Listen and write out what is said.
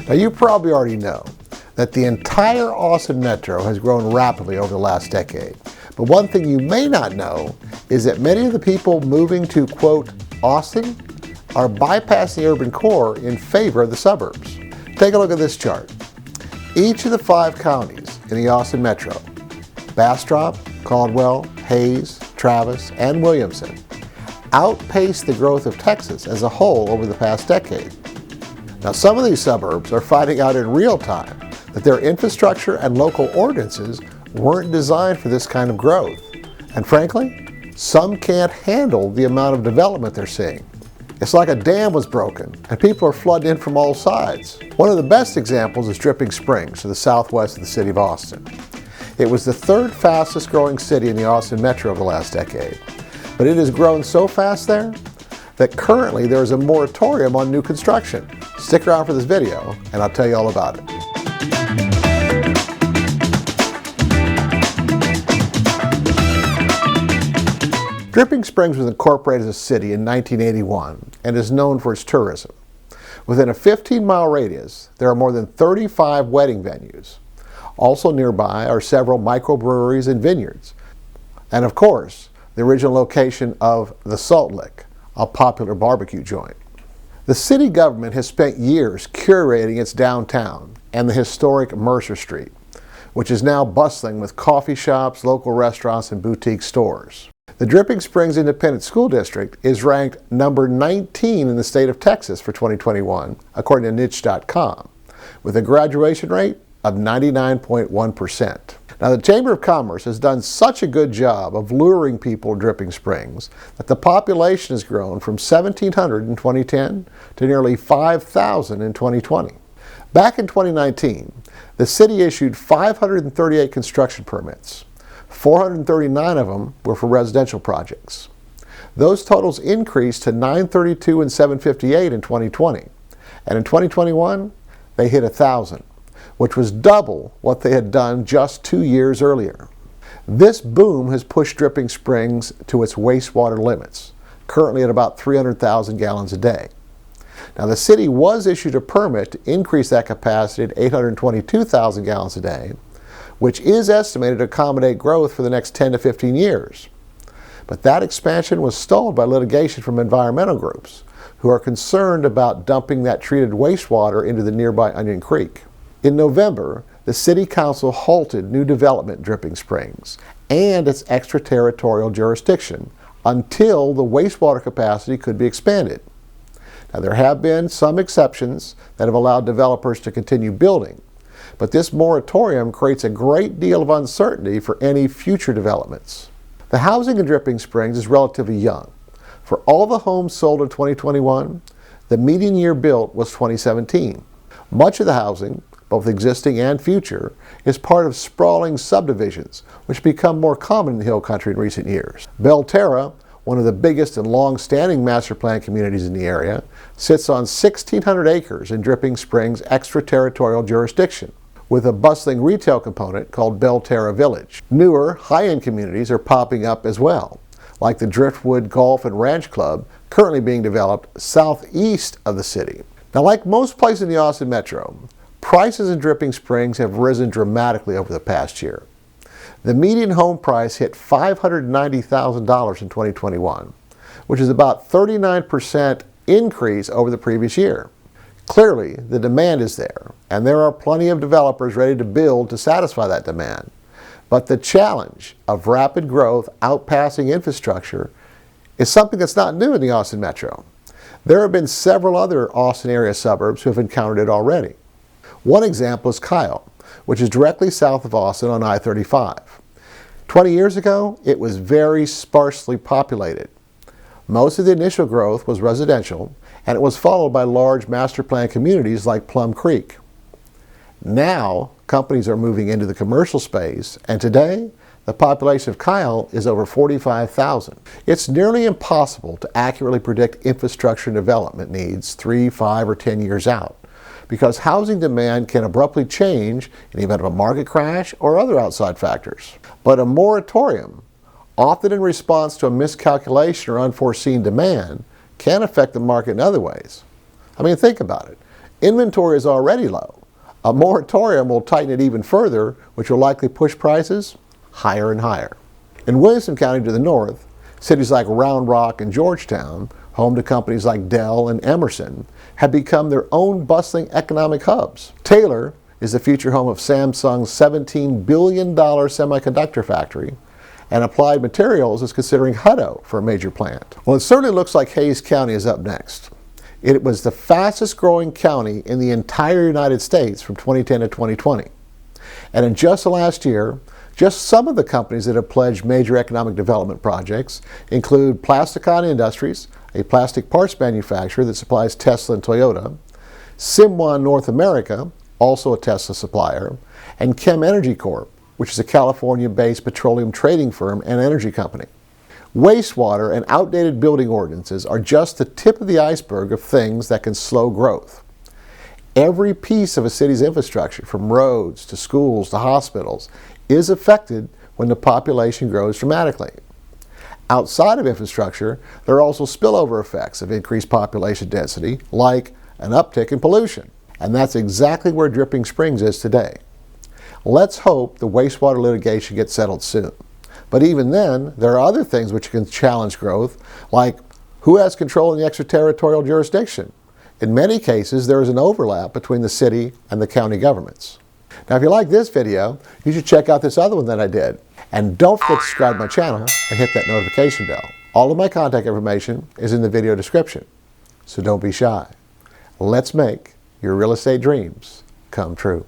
Now you probably already know that the entire Austin metro has grown rapidly over the last decade. But one thing you may not know is that many of the people moving to, quote, Austin are bypassing the urban core in favor of the suburbs. Take a look at this chart. Each of the 5 counties in the Austin metro, Bastrop, Caldwell, Hayes, Travis, and Williamson, outpaced the growth of Texas as a whole over the past decade. Now, some of these suburbs are finding out in real time that their infrastructure and local ordinances weren't designed for this kind of growth. And frankly, some can't handle the amount of development they're seeing. It's like a dam was broken and people are flooding in from all sides. One of the best examples is Dripping Springs to the southwest of the city of Austin. It was the 3rd fastest growing city in the Austin metro of the last decade. But it has grown so fast there that currently there is a moratorium on new construction. Stick around for this video and I'll tell you all about it. Dripping Springs was incorporated as a city in 1981 and is known for its tourism. Within a 15-mile radius, there are more than 35 wedding venues. Also nearby are several microbreweries and vineyards. And of course, the original location of the Salt Lick, a popular barbecue joint. The city government has spent years curating its downtown and the historic Mercer Street, which is now bustling with coffee shops, local restaurants, and boutique stores. The Dripping Springs Independent School District is ranked number 19 in the state of Texas for 2021, according to niche.com, with a graduation rate of 99.1%. Now, the Chamber of Commerce has done such a good job of luring people to Dripping Springs that the population has grown from 1,700 in 2010 to nearly 5,000 in 2020. Back in 2019, the city issued 538 construction permits. 439 of them were for residential projects. Those totals increased to 932 and 758 in 2020. And in 2021, they hit 1,000, which was double what they had done just 2 years earlier. This boom has pushed Dripping Springs to its wastewater limits, currently at about 300,000 gallons a day. Now, the city was issued a permit to increase that capacity to 822,000 gallons a day, which is estimated to accommodate growth for the next 10 to 15 years. But that expansion was stalled by litigation from environmental groups who are concerned about dumping that treated wastewater into the nearby Onion Creek. In November, the City Council halted new development in Dripping Springs and its extraterritorial jurisdiction until the wastewater capacity could be expanded. Now, there have been some exceptions that have allowed developers to continue building, but this moratorium creates a great deal of uncertainty for any future developments. The housing in Dripping Springs is relatively young. For all the homes sold in 2021, the median year built was 2017. Much of the housing, both existing and future, is part of sprawling subdivisions, which become more common in the Hill Country in recent years. Belterra, one of the biggest and long-standing master plan communities in the area, sits on 1,600 acres in Dripping Springs' extraterritorial jurisdiction, with a bustling retail component called Belterra Village. Newer, high-end communities are popping up as well, like the Driftwood Golf and Ranch Club, currently being developed southeast of the city. Now, like most places in the Austin metro, prices in Dripping Springs have risen dramatically over the past year. The median home price hit $590,000 in 2021, which is about 39% increase over the previous year. Clearly, the demand is there, and there are plenty of developers ready to build to satisfy that demand. But the challenge of rapid growth outpassing infrastructure is something that's not new in the Austin metro. There have been several other Austin area suburbs who have encountered it already. One example is Kyle, which is directly south of Austin on I-35. 20 years ago, it was very sparsely populated. Most of the initial growth was residential, and it was followed by large master plan communities like Plum Creek. Now, companies are moving into the commercial space, and today, the population of Kyle is over 45,000. It's nearly impossible to accurately predict infrastructure and development needs 3, 5, or 10 years out, because housing demand can abruptly change in the event of a market crash or other outside factors. But a moratorium, often in response to a miscalculation or unforeseen demand, can affect the market in other ways. I mean, think about it. Inventory is already low. A moratorium will tighten it even further, which will likely push prices higher and higher. In Williamson County to the north, cities like Round Rock and Georgetown, home to companies like Dell and Emerson, have become their own bustling economic hubs. Taylor is the future home of Samsung's $17 billion semiconductor factory, and Applied Materials is considering Hutto for a major plant. Well, it certainly looks like Hays County is up next. It was the fastest growing county in the entire United States from 2010 to 2020. And in just the last year, just some of the companies that have pledged major economic development projects include Plasticon Industries, a plastic parts manufacturer that supplies Tesla and Toyota, Simwan North America, also a Tesla supplier, and Chem Energy Corp, which is a California-based petroleum trading firm and energy company. Wastewater and outdated building ordinances are just the tip of the iceberg of things that can slow growth. Every piece of a city's infrastructure, from roads to schools to hospitals, is affected when the population grows dramatically. Outside of infrastructure, there are also spillover effects of increased population density, like an uptick in pollution. And that's exactly where Dripping Springs is today. Let's hope the wastewater litigation gets settled soon. But even then, there are other things which can challenge growth, like who has control in the extraterritorial jurisdiction? In many cases, there is an overlap between the city and the county governments. Now, if you like this video, you should check out this other one that I did. And don't forget to subscribe to my channel and hit that notification bell. All of my contact information is in the video description, so don't be shy. Let's make your real estate dreams come true.